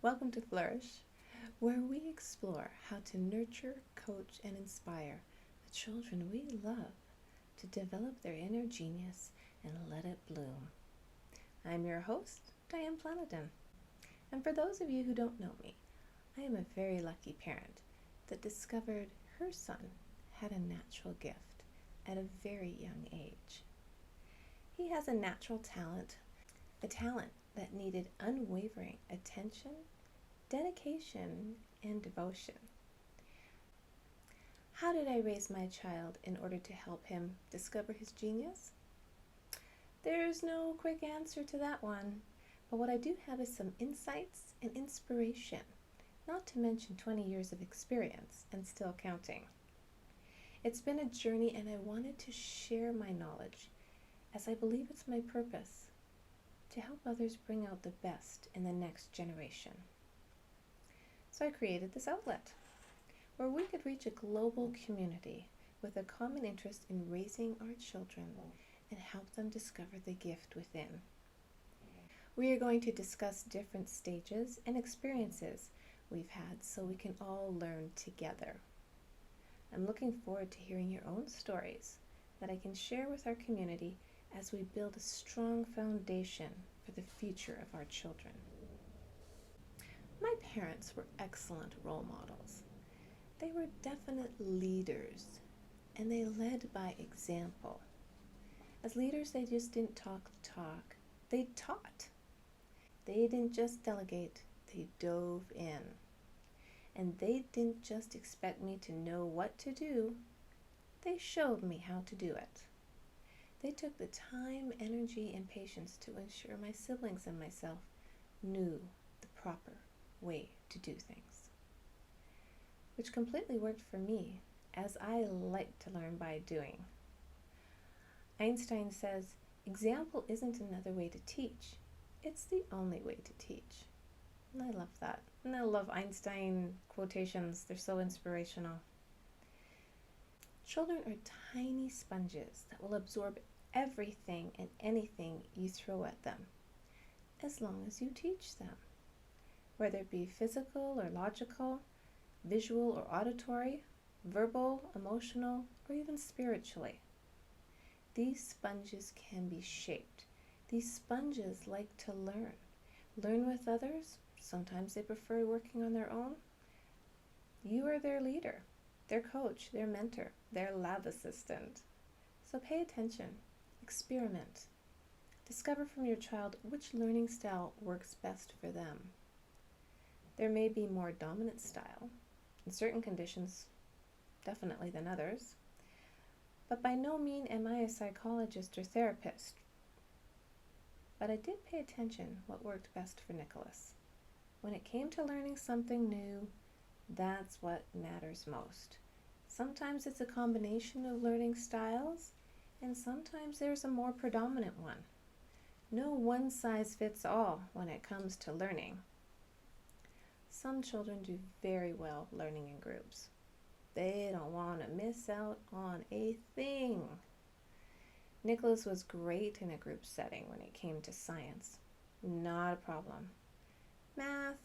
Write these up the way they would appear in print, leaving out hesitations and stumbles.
Welcome to Flourish, where we explore how to nurture, coach, and inspire the children we love to develop their inner genius and let it bloom. I'm your host, Diane Planadin. And for those of you who don't know me, I am a very lucky parent that discovered her son had a natural gift at a very young age. He has a natural talent, a talent that needed unwavering attention, dedication, and devotion. How did I raise my child in order to help him discover his genius? There's no quick answer to that one, but what I do have is some insights and inspiration, not to mention 20 years of experience and still counting. It's been a journey, and I wanted to share my knowledge as I believe it's my purpose to help others bring out the best in the next generation. So I created this outlet where we could reach a global community with a common interest in raising our children and help them discover the gift within. We are going to discuss different stages and experiences we've had so we can all learn together. I'm looking forward to hearing your own stories that I can share with our community as we build a strong foundation for the future of our children. My parents were excellent role models. They were definite leaders, and they led by example. As leaders, they just didn't talk the talk, they taught. They didn't just delegate, they dove in. And they didn't just expect me to know what to do, they showed me how to do it. They took the time, energy, and patience to ensure my siblings and myself knew the proper way to do things, which completely worked for me, as I like to learn by doing. Einstein says, example isn't another way to teach, it's the only way to teach. And I love that. And I love Einstein quotations, they're so inspirational. Children are tiny sponges that will absorb everything and anything you throw at them, as long as you teach them. Whether it be physical or logical, visual or auditory, verbal, emotional, or even spiritually. These sponges can be shaped. These sponges like to learn. Learn with others. Sometimes they prefer working on their own. You are their leader, their coach, their mentor, their lab assistant. So pay attention, experiment. Discover from your child which learning style works best for them. There may be more dominant style, in certain conditions, definitely than others, but by no means am I a psychologist or therapist. But I did pay attention what worked best for Nicholas. When it came to learning something new, that's what matters most. Sometimes it's a combination of learning styles, and sometimes there's a more predominant one. No one size fits all when it comes to learning. Some children do very well learning in groups. They don't want to miss out on a thing. Nicholas was great in a group setting when it came to science. Not a problem. Math,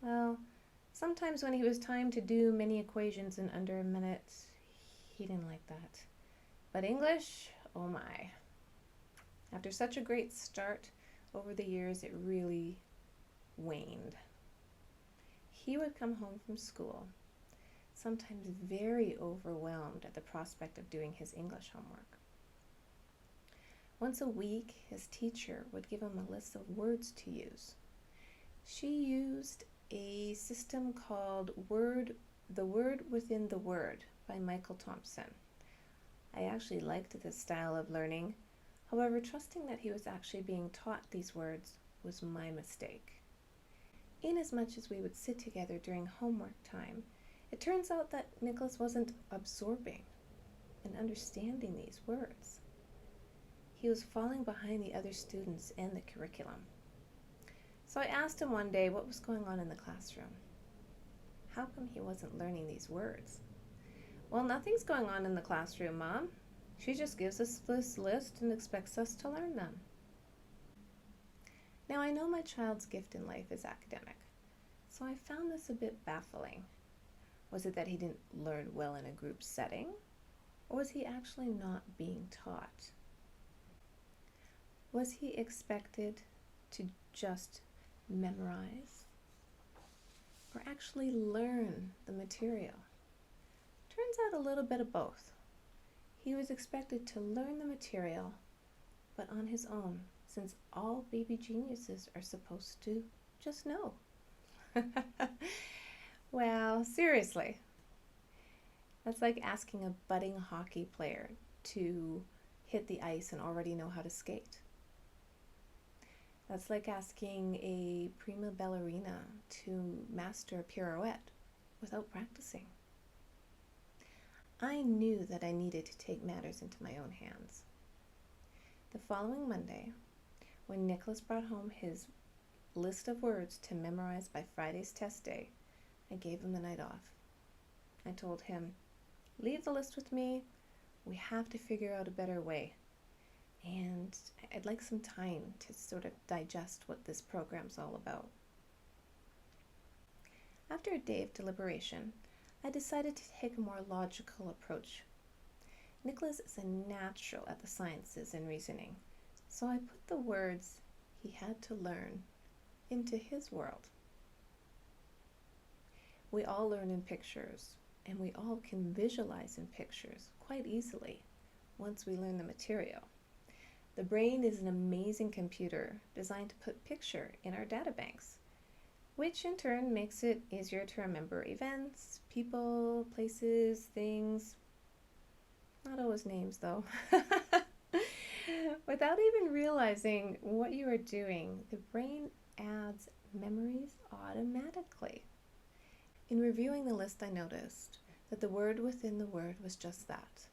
well, sometimes when he was timed to do many equations in under a minute, he didn't like that. But English, oh my. After such a great start, over the years it really waned. He would come home from school, sometimes very overwhelmed at the prospect of doing his English homework. Once a week, his teacher would give him a list of words to use. She used a system called The Word Within the Word by Michael Thompson. I actually liked this style of learning. However, trusting that he was actually being taught these words was my mistake. Inasmuch as we would sit together during homework time, it turns out that Nicholas wasn't absorbing and understanding these words. He was falling behind the other students and the curriculum. So I asked him one day what was going on in the classroom. How come he wasn't learning these words? Well, nothing's going on in the classroom, Mom. She just gives us this list and expects us to learn them. Now, I know my child's gift in life is academic. So I found this a bit baffling. Was it that he didn't learn well in a group setting? Or was he actually not being taught? Was he expected to just memorize or actually learn the material? Turns out a little bit of both. He was expected to learn the material, but on his own, since all baby geniuses are supposed to just know. Well, seriously. That's like asking a budding hockey player to hit the ice and already know how to skate. That's like asking a prima ballerina to master a pirouette without practicing. I knew that I needed to take matters into my own hands. The following Monday, when Nicholas brought home his list of words to memorize by Friday's test day, I gave him the night off. I told him, leave the list with me. We have to figure out a better way. And I'd like some time to sort of digest what this program's all about. After a day of deliberation, I decided to take a more logical approach. Nicholas is a natural at the sciences and reasoning, so I put the words he had to learn into his world. We all learn in pictures, and we all can visualize in pictures quite easily once we learn the material. The brain is an amazing computer designed to put picture in our data banks, which in turn makes it easier to remember events, people, places, things. Not always names, though. Without even realizing what you are doing, the brain adds memories automatically. In reviewing the list, I noticed that the word within the word was just that.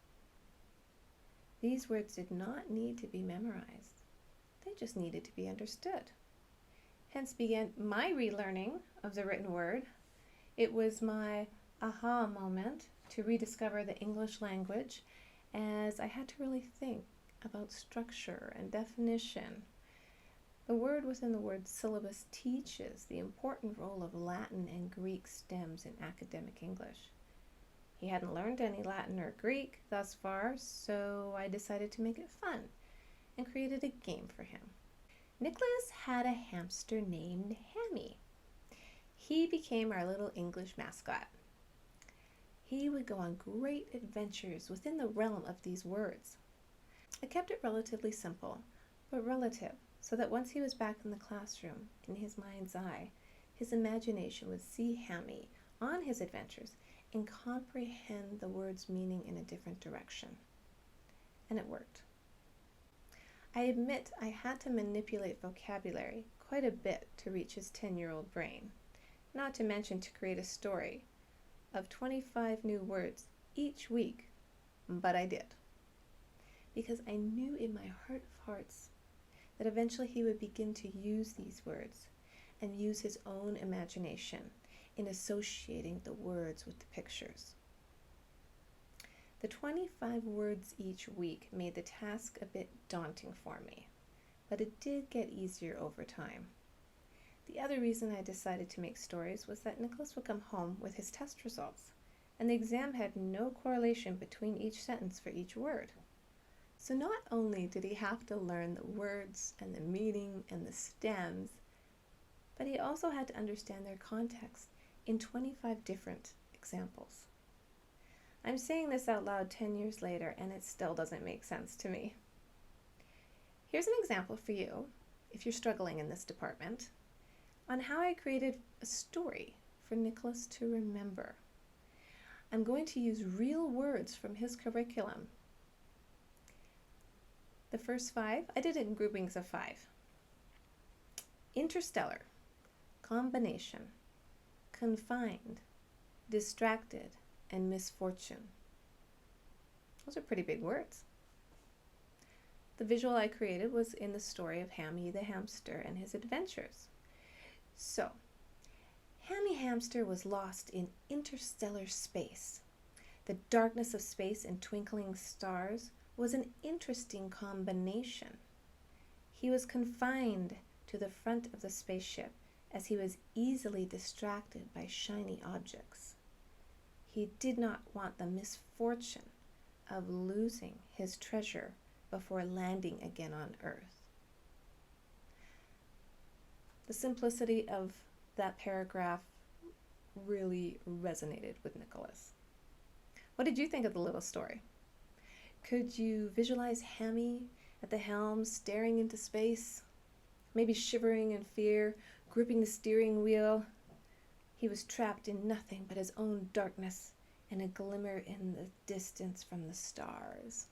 These words did not need to be memorized. They just needed to be understood. Hence began my relearning of the written word. It was my aha moment to rediscover the English language, as I had to really think about structure and definition. The word within the word syllabus teaches the important role of Latin and Greek stems in academic English. He hadn't learned any Latin or Greek thus far, so I decided to make it fun and created a game for him. Nicholas had a hamster named Hammy. He became our little English mascot. He would go on great adventures within the realm of these words. I kept it relatively simple, but relative, so that once he was back in the classroom, in his mind's eye, his imagination would see Hammy on his adventures and comprehend the word's meaning in a different direction. And it worked. I admit I had to manipulate vocabulary quite a bit to reach his 10-year-old brain, not to mention to create a story of 25 new words each week, but I did. Because I knew in my heart of hearts that eventually he would begin to use these words and use his own imagination in associating the words with the pictures. The 25 words each week made the task a bit daunting for me, but it did get easier over time. The other reason I decided to make stories was that Nicholas would come home with his test results, and the exam had no correlation between each sentence for each word. So not only did he have to learn the words and the meaning and the stems, but he also had to understand their context in 25 different examples. I'm saying this out loud 10 years later, and it still doesn't make sense to me. Here's an example for you, if you're struggling in this department, on how I created a story for Nicholas to remember. I'm going to use real words from his curriculum. The first 5, I did it in groupings of 5. Interstellar, combination, confined, distracted, and misfortune. Those are pretty big words. The visual I created was in the story of Hammy the hamster and his adventures. So, Hammy Hamster was lost in interstellar space. The darkness of space and twinkling stars was an interesting combination. He was confined to the front of the spaceship as he was easily distracted by shiny objects. He did not want the misfortune of losing his treasure before landing again on Earth. The simplicity of that paragraph really resonated with Nicholas. What did you think of the little story? Could you visualize Hammy at the helm, staring into space, maybe shivering in fear, gripping the steering wheel? He was trapped in nothing but his own darkness and a glimmer in the distance from the stars.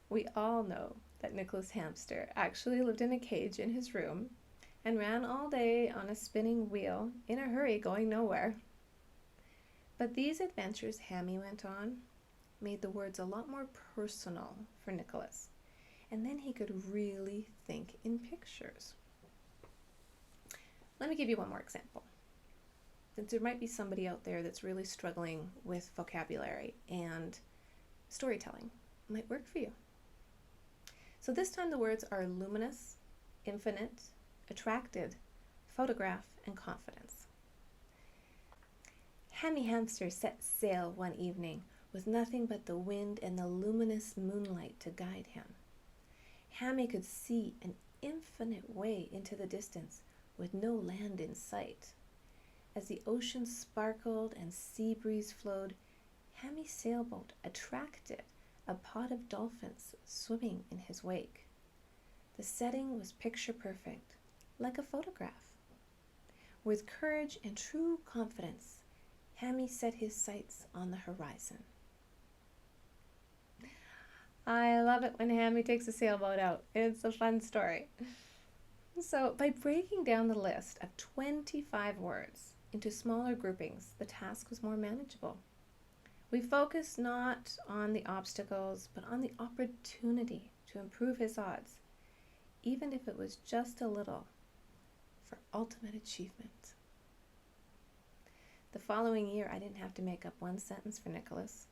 We all know that Nicholas Hamster actually lived in a cage in his room and ran all day on a spinning wheel in a hurry going nowhere. But these adventures Hammy went on made the words a lot more personal for Nicholas, and then he could really think in pictures. Let me give you one more example. Since there might be somebody out there that's really struggling with vocabulary and storytelling, it might work for you. So this time the words are luminous, infinite, attracted, photograph, and confidence. Hammy Hamster set sail one evening with nothing but the wind and the luminous moonlight to guide him. Hammy could see an infinite way into the distance with no land in sight. As the ocean sparkled and sea breeze flowed, Hammy's sailboat attracted a pod of dolphins swimming in his wake. The setting was picture perfect, like a photograph. With courage and true confidence, Hammy set his sights on the horizon. I love it when Hammy takes a sailboat out. It's a fun story. So, by breaking down the list of 25 words into smaller groupings, the task was more manageable. We focused not on the obstacles, but on the opportunity to improve his odds, even if it was just a little, for ultimate achievement. The following year, I didn't have to make up one sentence for Nicholas.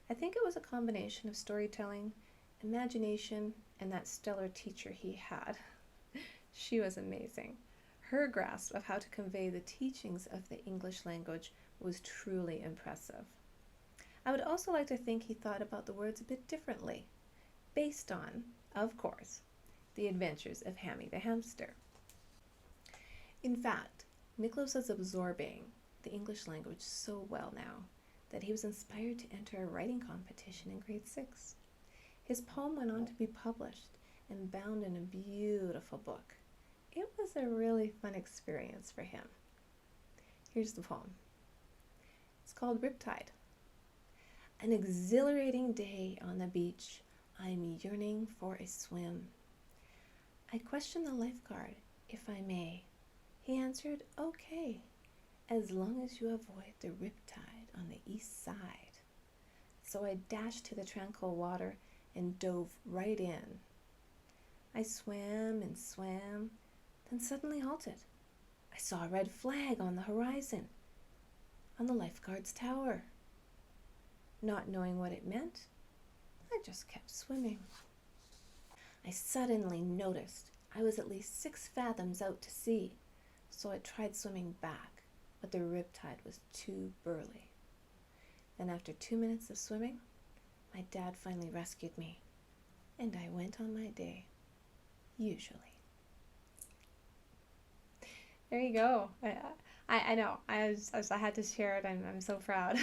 I think it was a combination of storytelling, imagination, and that stellar teacher he had. She was amazing. Her grasp of how to convey the teachings of the English language was truly impressive. I would also like to think he thought about the words a bit differently, based on, of course, the adventures of Hammy the hamster. In fact, Nicholas was absorbing the English language so well now that he was inspired to enter a writing competition in grade 6. His poem went on to be published and bound in a beautiful book. It was a really fun experience for him. Here's the poem. It's called Riptide. An exhilarating day on the beach, I'm yearning for a swim. I questioned the lifeguard, if I may. He answered, okay, as long as you avoid the riptide on the east side. So I dashed to the tranquil water and dove right in. I swam and swam, then suddenly halted. I saw a red flag on the horizon, on the lifeguard's tower. Not knowing what it meant, I just kept swimming. I suddenly noticed I was at least 6 fathoms out to sea, so I tried swimming back, but the riptide was too burly. Then after 2 minutes of swimming, my dad finally rescued me, and I went on my day, usually. There you go. I know. I had to share it. I'm so proud.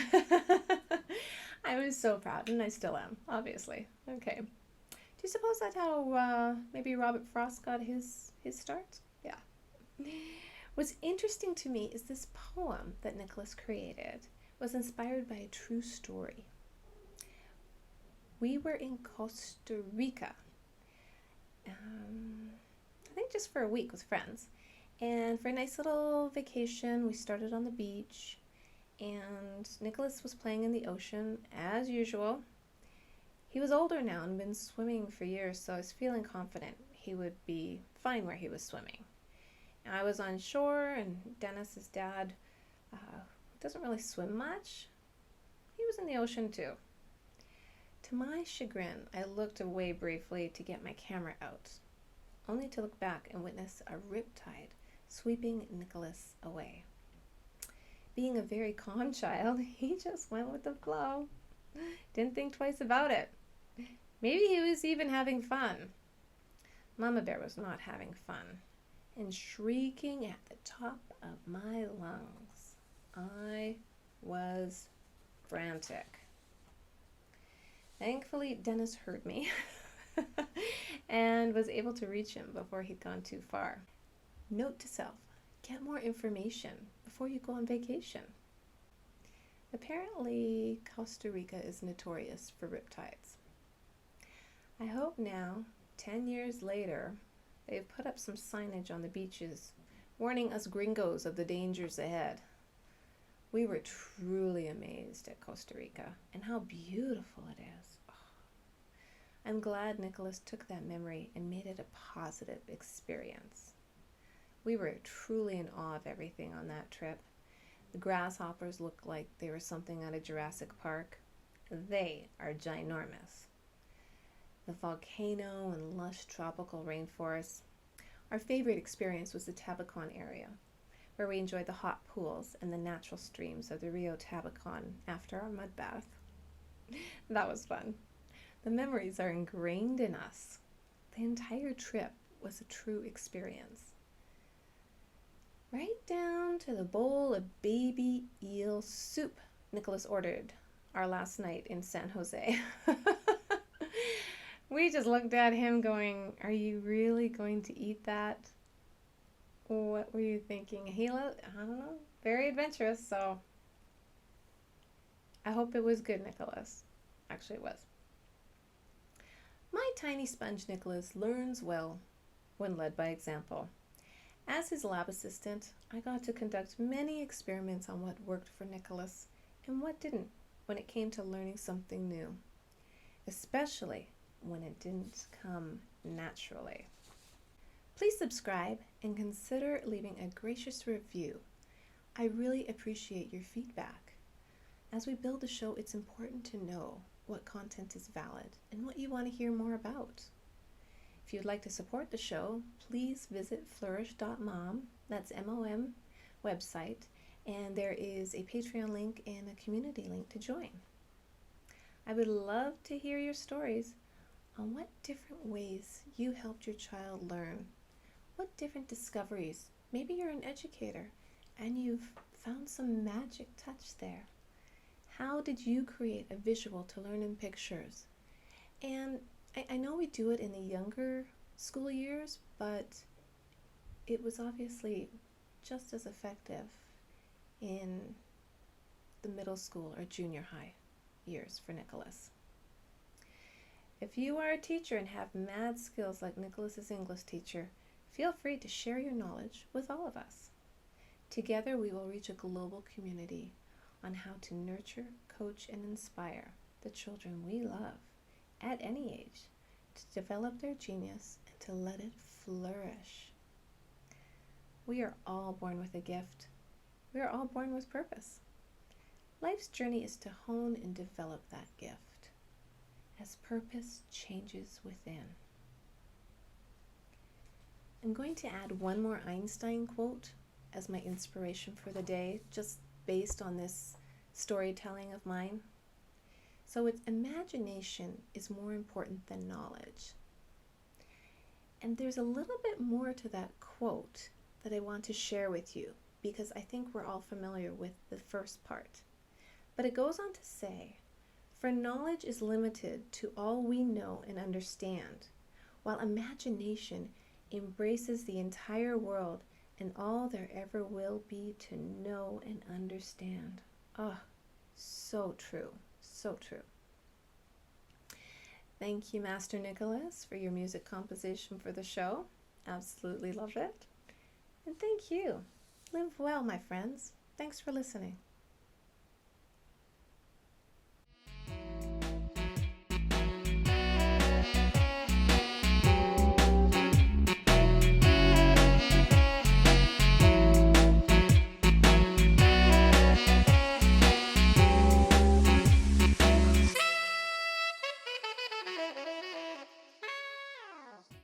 I was so proud, and I still am, obviously. Okay. Do you suppose that's how maybe Robert Frost got his start? Yeah. What's interesting to me is this poem that Nicholas created was inspired by a true story. We were in Costa Rica, I think just for a week with friends. And for a nice little vacation, we started on the beach, and Nicholas was playing in the ocean as usual. He was older now and been swimming for years, so I was feeling confident he would be fine where he was swimming. I was on shore, and Dennis, his dad, doesn't really swim much. He was in the ocean too. To my chagrin, I looked away briefly to get my camera out, only to look back and witness a riptide sweeping Nicholas away. Being a very calm child, he just went with the flow. Didn't think twice about it. Maybe he was even having fun. Mama Bear was not having fun and shrieking at the top of my lungs. I was frantic. Thankfully, Dennis heard me and was able to reach him before he'd gone too far. Note to self, get more information before you go on vacation. Apparently, Costa Rica is notorious for riptides. I hope now, 10 years later, they've put up some signage on the beaches warning us gringos of the dangers ahead. We were truly amazed at Costa Rica and how beautiful it is. Oh. I'm glad Nicholas took that memory and made it a positive experience. We were truly in awe of everything on that trip. The grasshoppers looked like they were something out of Jurassic Park. They are ginormous. The volcano and lush tropical rainforests. Our favorite experience was the Tabacon area, where we enjoyed the hot pools and the natural streams of the Rio Tabacon after our mud bath. That was fun. The memories are ingrained in us. The entire trip was a true experience. Right down to the bowl of baby eel soup Nicholas ordered our last night in San Jose. We just looked at him going, "Are you really going to eat that?" What were you thinking? I don't know, very adventurous, so I hope it was good, Nicholas. Actually, it was. My tiny sponge Nicholas learns well when led by example. As his lab assistant, I got to conduct many experiments on what worked for Nicholas and what didn't when it came to learning something new, especially when it didn't come naturally. Please subscribe and consider leaving a gracious review. I really appreciate your feedback. As we build the show, it's important to know what content is valid and what you want to hear more about. If you'd like to support the show, please visit flourish.mom, that's M-O-M website, and there is a Patreon link and a community link to join. I would love to hear your stories on what different ways you helped your child learn. What different discoveries? Maybe you're an educator and you've found some magic touch there. How did you create a visual to learn in pictures? And I know we do it in the younger school years, but it was obviously just as effective in the middle school or junior high years for Nicholas. If you are a teacher and have mad skills like Nicholas's English teacher, feel free to share your knowledge with all of us. Together we will reach a global community on how to nurture, coach, and inspire the children we love at any age to develop their genius and to let it flourish. We are all born with a gift. We are all born with purpose. Life's journey is to hone and develop that gift as purpose changes within. I'm going to add one more Einstein quote as my inspiration for the day, just based on this storytelling of mine. So it's imagination is more important than knowledge. And there's a little bit more to that quote that I want to share with you because I think we're all familiar with the first part. But it goes on to say, "For knowledge is limited to all we know and understand, while imagination embraces the entire world and all there ever will be to know and understand." Oh, so true, so true. Thank you, Master Nicholas, for your music composition for the show. Absolutely love it. And thank you. Live well, my friends. Thanks for listening.